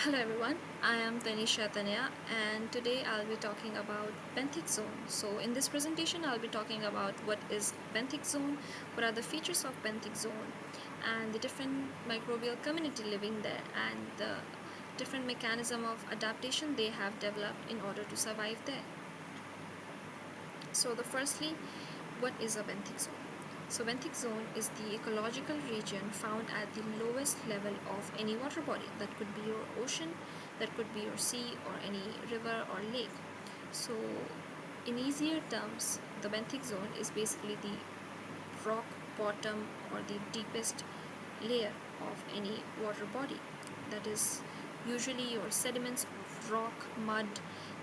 Hello everyone, I am TANISha and today I'll be talking about benthic zone. So in this presentation I'll be talking about what is benthic zone, what are the features of benthic zone and the different microbial community living there and the different mechanism of adaptation they have developed in order to survive there. So the firstly, what is a benthic zone? So benthic zone is the ecological region found at the lowest level of any water body. That could be your ocean, that could be your sea or any river or lake. So in easier terms, the benthic zone is basically the rock bottom or the deepest layer of any water body. That is usually your sediments of rock, mud,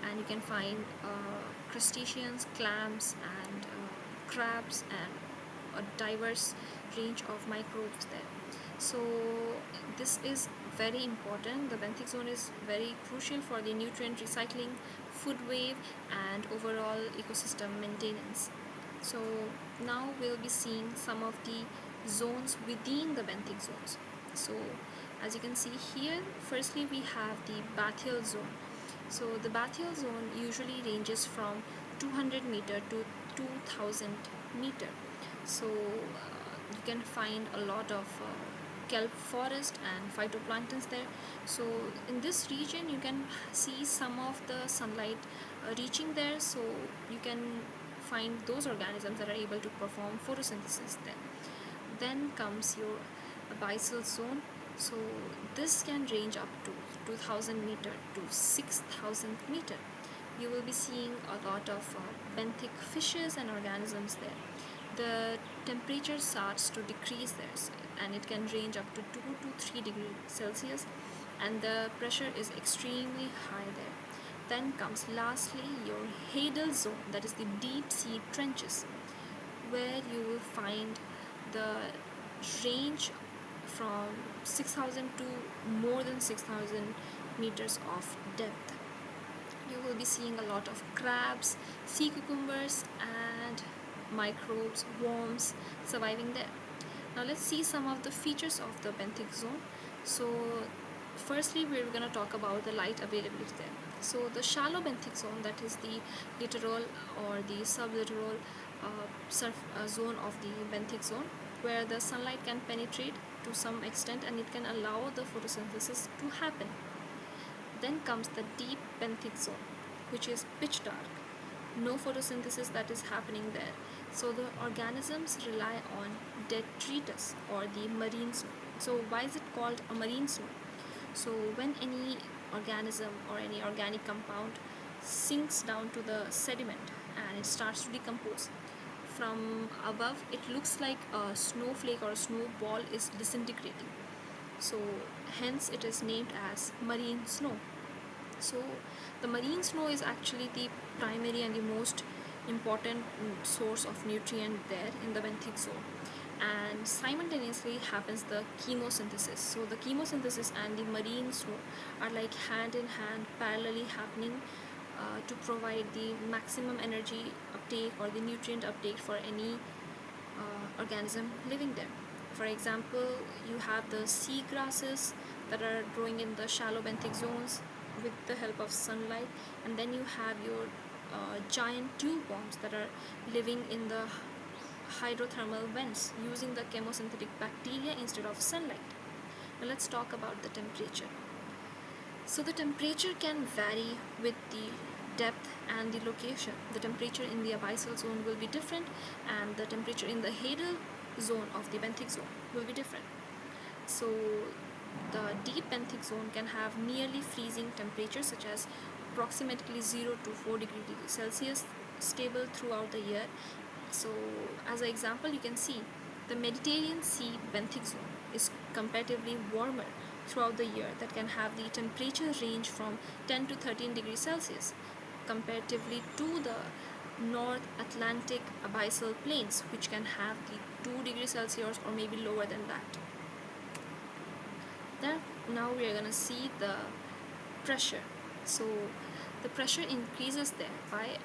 and you can find crustaceans, clams, and crabs, and a diverse range of microbes there. So this is very important. The benthic zone is very crucial for the nutrient recycling, food wave, and overall ecosystem maintenance. So now we'll be seeing some of the zones within the benthic zones. So as you can see here, firstly we have the bathyal zone. So the bathyal zone usually ranges from 200 meter to 2000 meter. So you can find a lot of kelp forest and phytoplanktons there. So in this region you can see some of the sunlight reaching there, so you can find those organisms that are able to perform photosynthesis there. Then comes your abyssal zone. So this can range up to 2000 meter to 6000 meter. You will be seeing a lot of benthic fishes and organisms there. The temperature starts to decrease there, and it can range up to 2 to 3 degrees Celsius, and the pressure is extremely high there. Then comes lastly your hadal zone, that is the deep sea trenches, where you will find the range from 6000 to more than 6000 meters of depth. You will be seeing a lot of crabs, sea cucumbers, and microbes, worms surviving there. Now let's see some of the features of the benthic zone. So firstly we're going to talk about the light availability there. So the shallow benthic zone, that is the littoral or the sublittoral zone of the benthic zone, where the sunlight can penetrate to some extent and it can allow the photosynthesis to happen. Then comes the deep benthic zone, which is pitch dark. No photosynthesis that is happening there. So the organisms rely on detritus or the marine zone. So why is it called a marine zone? So when any organism or any organic compound sinks down to the sediment and it starts to decompose, from above it looks like a snowflake or a snowball is disintegrating. So hence it is named as marine snow. So the marine snow is actually the primary and the most important source of nutrient there in the benthic zone, and simultaneously happens the chemosynthesis. So the chemosynthesis and the marine snow are like hand in hand, parallelly happening to provide the maximum energy uptake or the nutrient uptake for any organism living there. For example, you have the sea grasses that are growing in the shallow benthic zones with the help of sunlight, and then you have your giant tube worms that are living in the hydrothermal vents using the chemosynthetic bacteria instead of sunlight. Now let's talk about the temperature. So the temperature can vary with the depth and the location. The temperature in the abyssal zone will be different, and the temperature in the hadal zone of the benthic zone will be different. So the deep benthic zone can have nearly freezing temperatures such as approximately 0 to 4 degrees Celsius, stable throughout the year. So as an example, you can see the Mediterranean Sea benthic zone is comparatively warmer throughout the year, that can have the temperature range from 10 to 13 degrees Celsius comparatively to the North Atlantic abyssal plains, which can have the 2 degrees Celsius or maybe lower than that. Then now we are going to see the pressure. So the pressure increases there by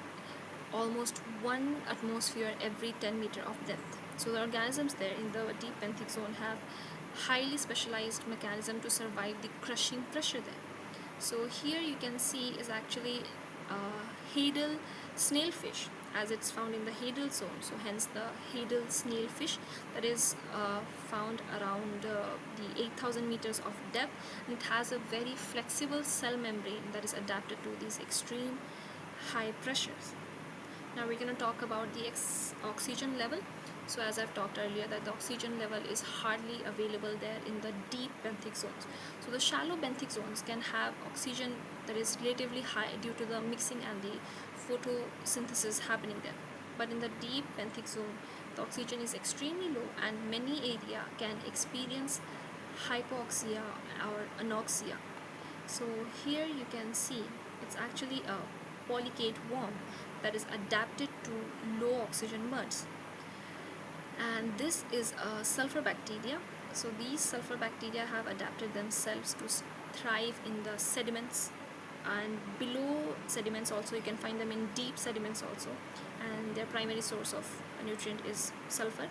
almost 1 atmosphere every 10 meter of depth. So the organisms there in the deep benthic zone have highly specialized mechanism to survive the crushing pressure there. So here you can see is actually Hadal snailfish, as it's found in the Hadal zone. So hence the Hadal snailfish that is found around the 8,000 meters of depth, and it has a very flexible cell membrane that is adapted to these extreme high pressures. Now we're going to talk about the oxygen level. So as I've talked earlier, that the oxygen level is hardly available there in the deep benthic zones. So the shallow benthic zones can have oxygen that is relatively high due to the mixing and the photosynthesis happening there. But in the deep benthic zone, the oxygen is extremely low, and many area can experience hypoxia or anoxia. So here you can see it's actually a polycate worm that is adapted to low oxygen muds, and this is a sulfur bacteria. So these sulfur bacteria have adapted themselves to thrive in the sediments, and below sediments also you can find them in deep sediments also, and their primary source of nutrient is sulfur.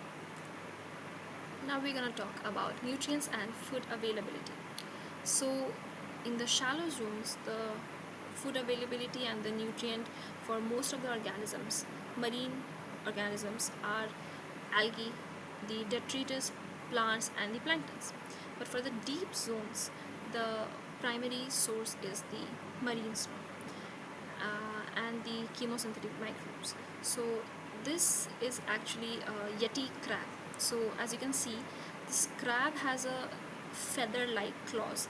Now we're going to talk about nutrients and food availability. So in the shallow zones, the food availability and the nutrient for most of the organisms, marine organisms, are algae, the detritus, plants, and the planktons. But for the deep zones, the primary source is the marine zone and the chemosynthetic microbes. So this is actually a yeti crab. So as you can see, this crab has a feather-like claws.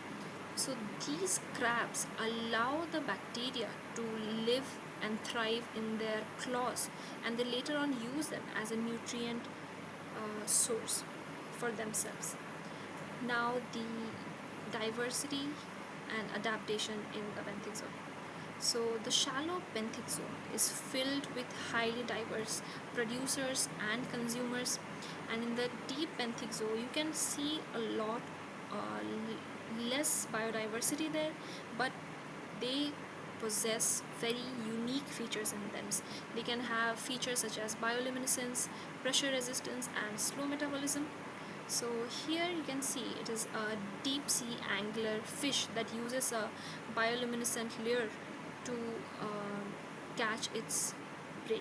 So these crabs allow the bacteria to live and thrive in their claws, and they later on use them as a nutrient source for themselves. Now the diversity and adaptation in the benthic zone. So the shallow benthic zone is filled with highly diverse producers and consumers, and in the deep benthic zone you can see a lot less biodiversity there, but they possess very unique features in them. They can have features such as bioluminescence, pressure resistance, and slow metabolism. So here you can see it is a deep sea angler fish that uses a bioluminescent lure to catch its prey.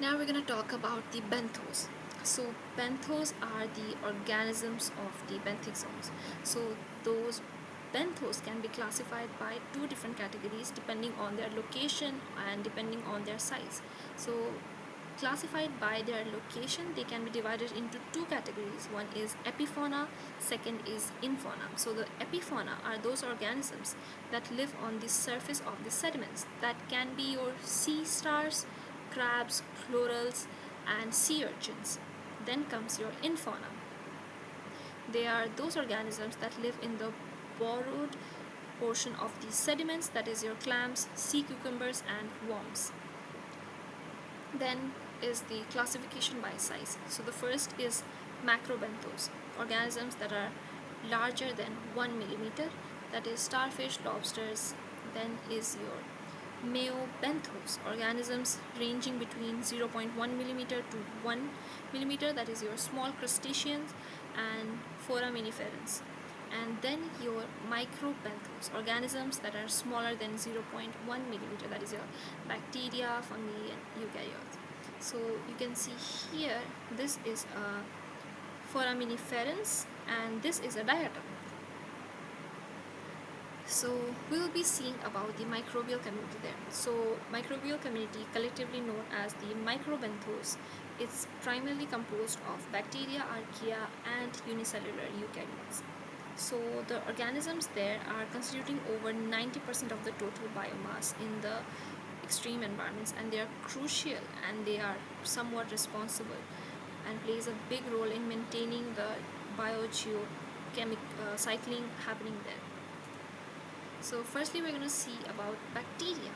Now we're going to talk about the benthos. So benthos are the organisms of the benthic zones. So those benthos can be classified by two different categories depending on their location and depending on their size. So classified by their location, they can be divided into two categories. One is epifauna, second is infauna. So the epifauna are those organisms that live on the surface of the sediments. That can be your sea stars, crabs, chlorals, and sea urchins. Then comes your infauna. They are those organisms that live in the borrowed portion of the sediments, that is your clams, sea cucumbers, and worms. Then is the classification by size. So the first is macrobenthos, organisms that are larger than 1 millimeter, that is starfish, lobsters. Then is your meobenthos, organisms ranging between 0.1 millimeter to 1 millimeter, that is your small crustaceans and foraminiferans. And then your microbenthos, organisms that are smaller than 0.1 millimeter, that is your bacteria, fungi, and eukaryotes. So you can see here, this is a foraminiferans and this is a diatom. So we will be seeing about the microbial community there. So microbial community, collectively known as the microbenthos, it's primarily composed of bacteria, archaea, and unicellular eukaryotes. So the organisms there are constituting over 90% of the total biomass in the extreme environments, and they are crucial and they are somewhat responsible and plays a big role in maintaining the cycling happening there. So firstly we're going to see about bacteria.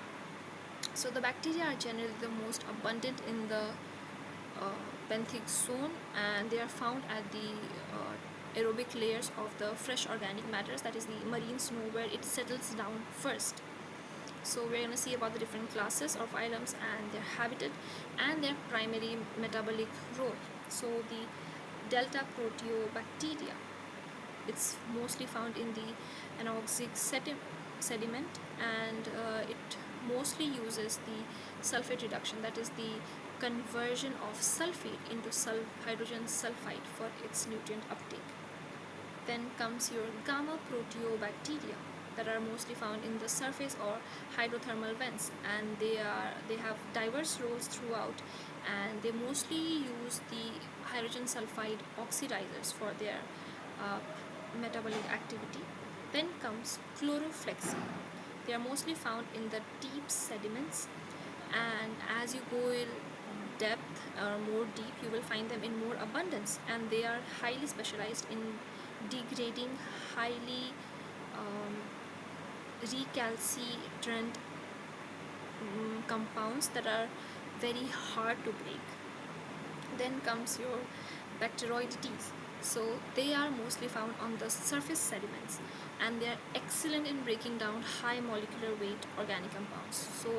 So the bacteria are generally the most abundant in the benthic zone, and they are found at the aerobic layers of the fresh organic matters, that is the marine snow, where it settles down first. So we're going to see about the different classes or phylums and their habitat and their primary metabolic role. So the delta proteobacteria, It's mostly found in the anoxic sediment, and it mostly uses the sulfate reduction, that is the conversion of sulfate into hydrogen sulfide for its nutrient uptake. Then comes your gamma proteobacteria that are mostly found in the surface or hydrothermal vents, and they have diverse roles throughout, and they mostly use the hydrogen sulfide oxidizers for their uh, metabolic activity. Then comes chloroflexi. They are mostly found in the deep sediments, and as you go in depth or more deep, you will find them in more abundance, and they are highly specialized in degrading highly um, recalcitrant compounds that are very hard to break. Then comes your bacteroidetes. So they are mostly found on the surface sediments, and they are excellent in breaking down high molecular weight organic compounds. So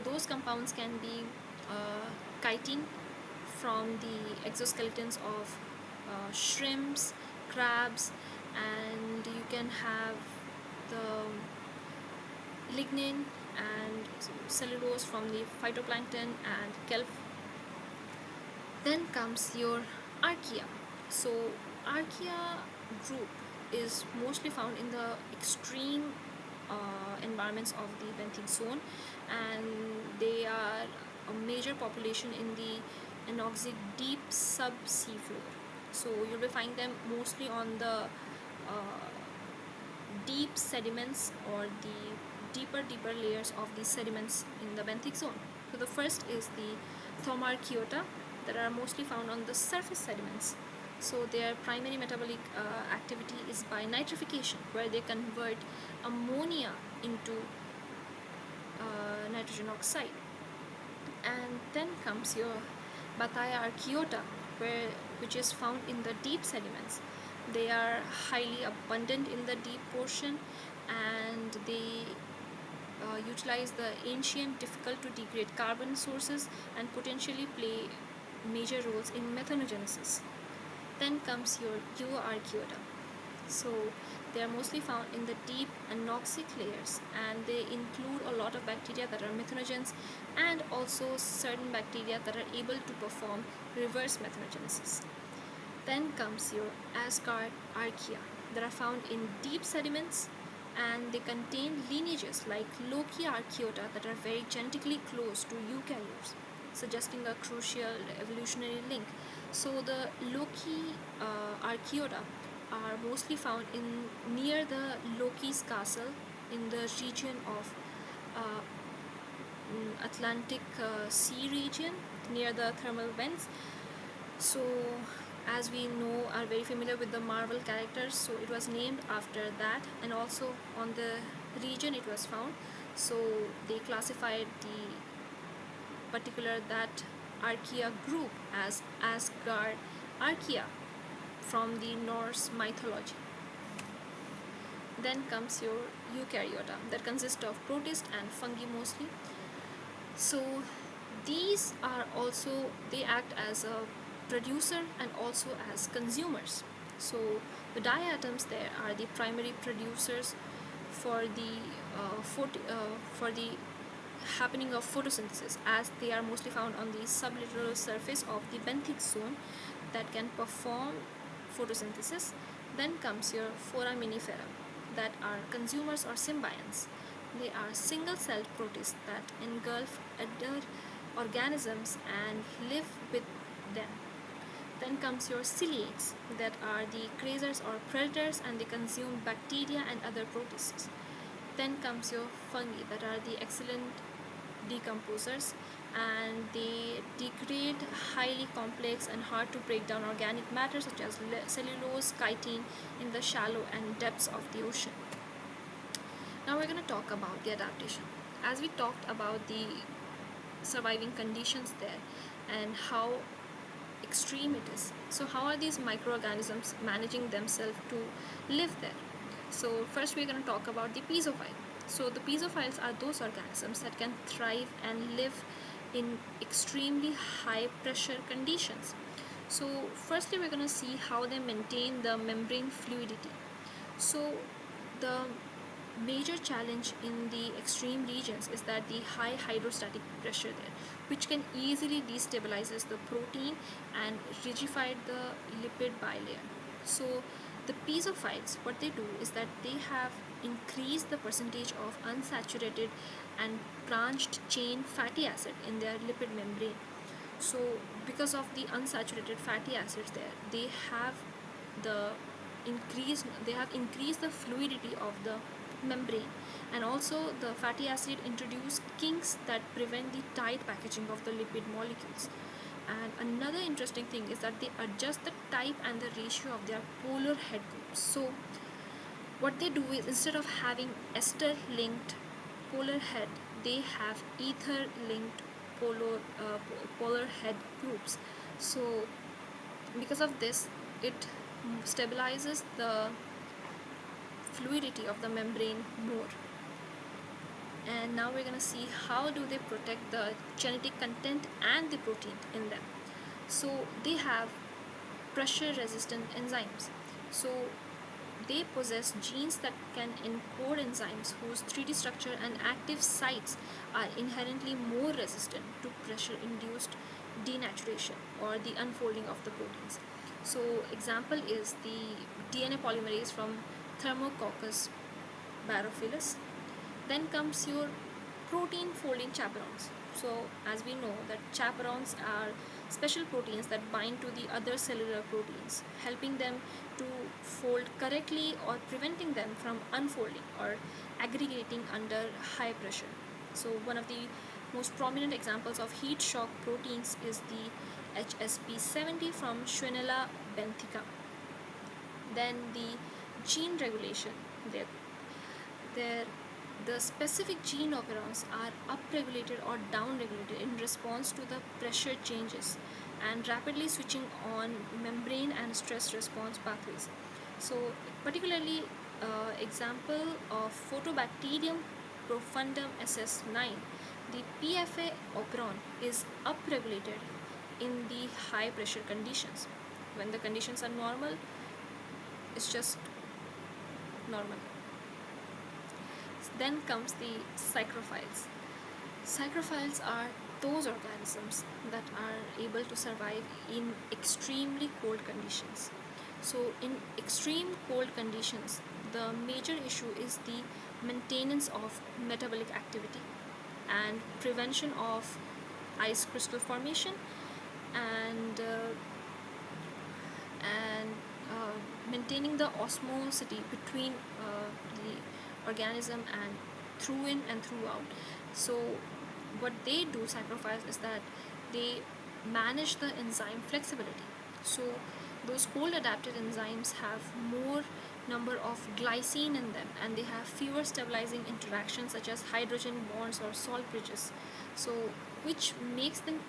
those compounds can be chitin from the exoskeletons of shrimps, crabs, and you can have the lignin and cellulose from the phytoplankton and kelp. Then comes your archaea. So archaea group is mostly found in the extreme environments of the benthic zone, and they are a major population in the anoxic deep sub-sea floor. So you will find them mostly on the deep sediments or the deeper layers of the sediments in the benthic zone. So the first is the thomarchaeota that are mostly found on the surface sediments. So their primary metabolic activity is by nitrification, where they convert ammonia into nitrogen oxide. And then comes your Bathia archaeota, which is found in the deep sediments. They are highly abundant in the deep portion, and they utilize the ancient, difficult to degrade carbon sources and potentially play major roles in methanogenesis. Then comes your euarchaeota. So they are mostly found in the deep anoxic layers, and they include a lot of bacteria that are methanogens, and also certain bacteria that are able to perform reverse methanogenesis. Then comes your Asgard archaea that are found in deep sediments, and they contain lineages like Loki archaeota that are very genetically close to eukaryotes, suggesting a crucial evolutionary link. So the Loki archaeota are mostly found near the Loki's castle in the region of uh, Atlantic Sea region near the thermal vents. So as we know, are very familiar with the Marvel characters, so it was named after that, and also on the region it was found. So they classified the particular that archaea group as Asgard archaea from the Norse mythology. Then comes your eukaryota that consists of protists and fungi mostly. So these are also, they act as a producer and also as consumers. So the diatoms there are the primary producers for the happening of photosynthesis, as they are mostly found on the sublittoral surface of the benthic zone that can perform photosynthesis. Then comes your foraminifera that are consumers or symbionts. They are single-celled protists that engulf other organisms and live with them. Then comes your ciliates that are the grazers or predators, and they consume bacteria and other protists. Then comes your fungi that are the excellent decomposers, and they degrade highly complex and hard to break down organic matter such as cellulose, chitin in the shallow and depths of the ocean. Now we're going to talk about the adaptation. As we talked about the surviving conditions there and how extreme it is, so how are these microorganisms managing themselves to live there? So first we're going to talk about the piezophile. So the piezophiles are those organisms that can thrive and live in extremely high pressure conditions. So firstly, we're going to see how they maintain the membrane fluidity. So the major challenge in the extreme regions is that the high hydrostatic pressure there, which can easily destabilizes the protein and rigidify the lipid bilayer. So the piezophiles, what they do is that they have increased the percentage of unsaturated and branched chain fatty acid in their lipid membrane. So because of the unsaturated fatty acids there, the they have increased the fluidity of the membrane, and also the fatty acid introduce kinks that prevent the tight packaging of the lipid molecules. And another interesting thing is that they adjust the type and the ratio of their polar head groups. So what they do is, instead of having ester linked polar head, they have ether linked polar head groups. So because of this, it stabilizes the fluidity of the membrane more. And now we're going to see how do they protect the genetic content and the protein in them. So they have pressure resistant enzymes. So they possess genes that can encode enzymes whose 3D structure and active sites are inherently more resistant to pressure induced denaturation or the unfolding of the proteins. So example is the DNA polymerase from Thermococcus barophilus. Then comes your protein folding chaperones. So as we know that chaperones are special proteins that bind to the other cellular proteins, helping them to fold correctly or preventing them from unfolding or aggregating under high pressure. So one of the most prominent examples of heat shock proteins is the HSP70 from Schwannella benthica. Then the gene regulation. There, there the specific gene operons are upregulated or downregulated in response to the pressure changes and rapidly switching on membrane and stress response pathways. So particularly example of Photobacterium profundum SS9, the PFA operon is upregulated in the high pressure conditions. When the conditions are normal, it's just normal. Then comes the psychrophiles. Psychrophiles are those organisms that are able to survive in extremely cold conditions. So in extreme cold conditions, the major issue is the maintenance of metabolic activity and prevention of ice crystal formation and and maintaining the osmosity between the organism and through in and throughout. So what they do sacrifice is that they manage the enzyme flexibility. So those cold adapted enzymes have more number of glycine in them, and they have fewer stabilizing interactions such as hydrogen bonds or salt bridges, so which makes them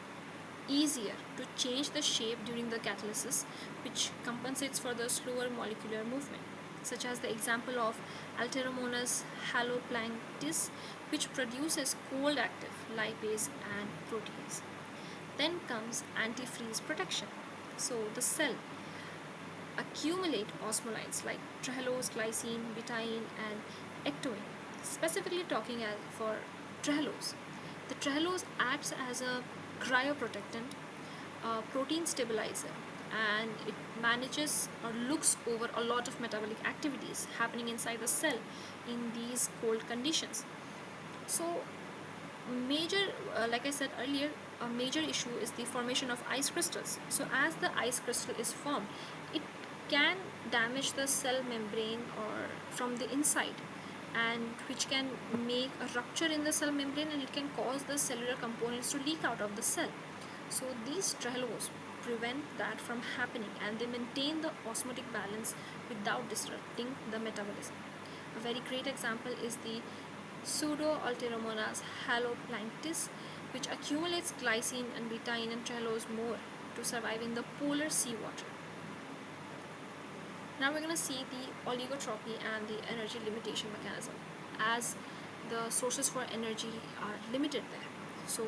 easier to change the shape during the catalysis, which compensates for the slower molecular movement, such as the example of Alteromonas haloplanctis, which produces cold active lipase and protease. Then comes antifreeze protection. So the cell accumulate osmolytes like trehalose, glycine, betaine, and ectoine. Specifically talking for trehalose, the trehalose acts as a cryoprotectant, a protein stabilizer, and it manages or looks over a lot of metabolic activities happening inside the cell in these cold conditions. So major like I said earlier, a major issue is the formation of ice crystals. So as the ice crystal is formed, it can damage the cell membrane or from the inside, and which can make a rupture in the cell membrane, and it can cause the cellular components to leak out of the cell. So these trehalose prevent that from happening, and they maintain the osmotic balance without disrupting the metabolism. A very great example is the Pseudo-Alteromonas haloplanctis, which accumulates glycine and betaine and trehalose more to survive in the polar seawater. Now we're going to see the oligotropy and the energy limitation mechanism, as the sources for energy are limited there. So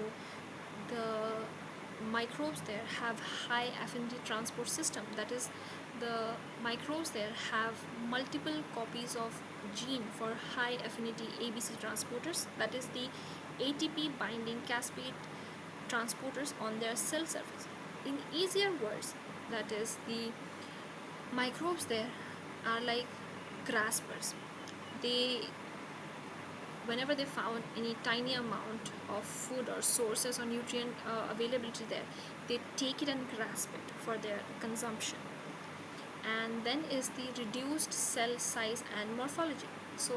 the microbes there have high affinity transport system. That is, the microbes there have multiple copies of gene for high affinity ABC transporters, that is the ATP binding cascade transporters on their cell surface. In easier words, that is, the microbes there are like graspers. They, whenever they found any tiny amount of food or sources or nutrient availability there, they take it and grasp it for their consumption. And then is the reduced cell size and morphology. So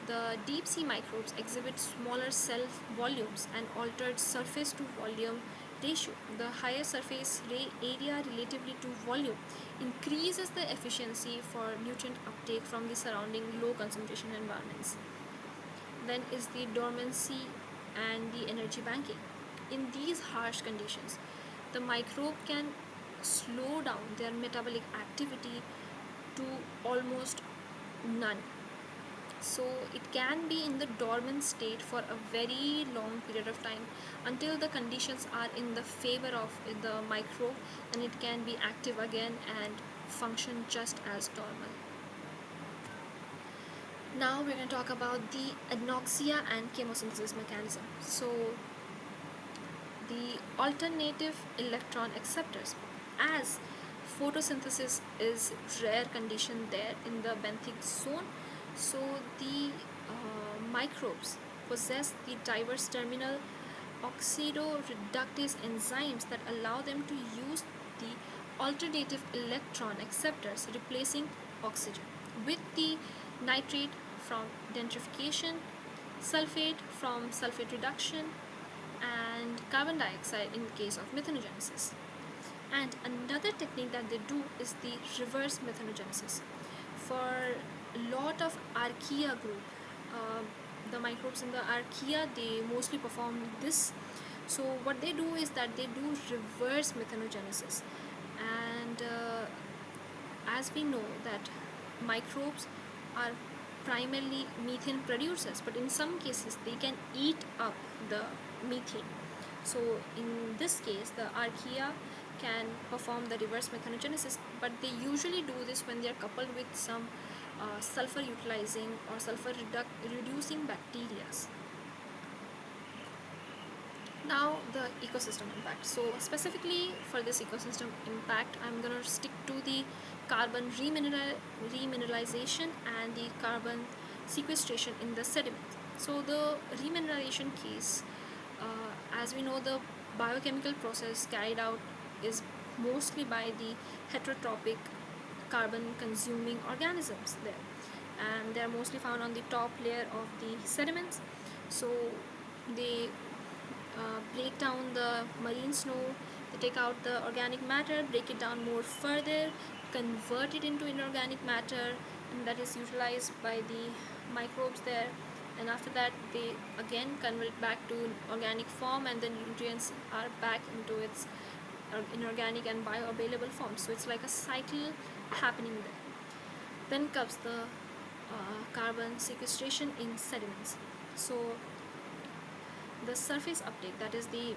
the deep sea microbes exhibit smaller cell volumes and altered surface to volume ratio. The higher surface area relatively to volume increases the efficiency for nutrient uptake from the surrounding low concentration environments. Then is the dormancy and the energy banking. In these harsh conditions, the microbe can slow down their metabolic activity to almost none. So it can be in the dormant state for a very long period of time until the conditions are in the favor of the microbe, and it can be active again and function just as normal. Now we're going to talk about the anoxia and chemosynthesis mechanism. So the alternative electron acceptors, as photosynthesis is rare condition there in the benthic zone, so the microbes possess the diverse terminal oxidoreductase enzymes that allow them to use the alternative electron acceptors, replacing oxygen with the nitrate from denitrification, sulfate from sulfate reduction, and carbon dioxide in case of methanogenesis. And another technique that they do is the reverse methanogenesis. For a lot of archaea group, the microbes in the archaea, they mostly perform this. So what they do is that they do reverse methanogenesis. And as we know that microbes are primarily methane producers, but in some cases they can eat up the methane. So in this case, the archaea can perform the reverse methanogenesis, but they usually do this when they are coupled with some sulfur utilizing or sulfur reducing bacteria. Now the ecosystem impact. So specifically for this ecosystem impact, I'm going to stick to the carbon remineralization and the carbon sequestration in the sediments. So the remineralization case, as we know, the biochemical process carried out is mostly by the heterotrophic carbon consuming organisms there, and they are mostly found on the top layer of the sediments. So they break down the marine snow, they take out the organic matter, break it down more further, convert it into inorganic matter, and that is utilized by the microbes there. And after that, they again convert it back to organic form, and the nutrients are back into its inorganic and bioavailable form. So it's like a cycle happening there. Then comes the carbon sequestration in sediments. So the surface uptake, that is the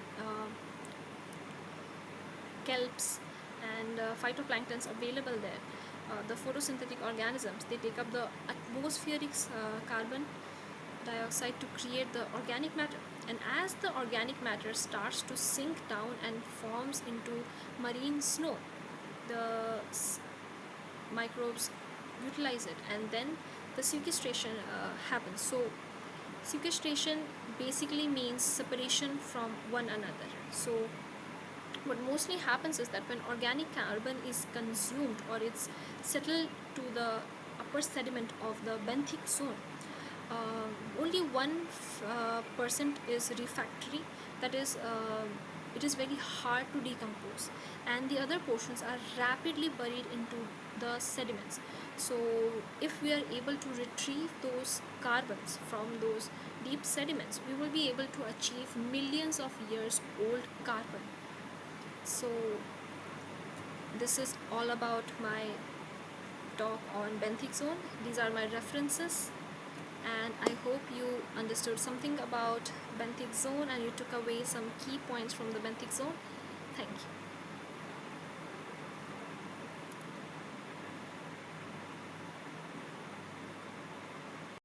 kelps and phytoplanktons available there, the photosynthetic organisms, they take up the atmospheric carbon dioxide to create the organic matter. And as the organic matter starts to sink down and forms into marine snow, the microbes utilize it, and then the sequestration happens. So sequestration basically means separation from one another. So what mostly happens is that when organic carbon is consumed or it's settled to the upper sediment of the benthic zone, only 1% is refractory, that is, it is very hard to decompose, and the other portions are rapidly buried into the sediments. So if we are able to retrieve those carbons from those deep sediments, we will be able to achieve millions of years old carbon. So this is all about my talk on benthic zone. These are my references, and I hope you understood something about benthic zone and you took away some key points from the benthic zone. Thank you.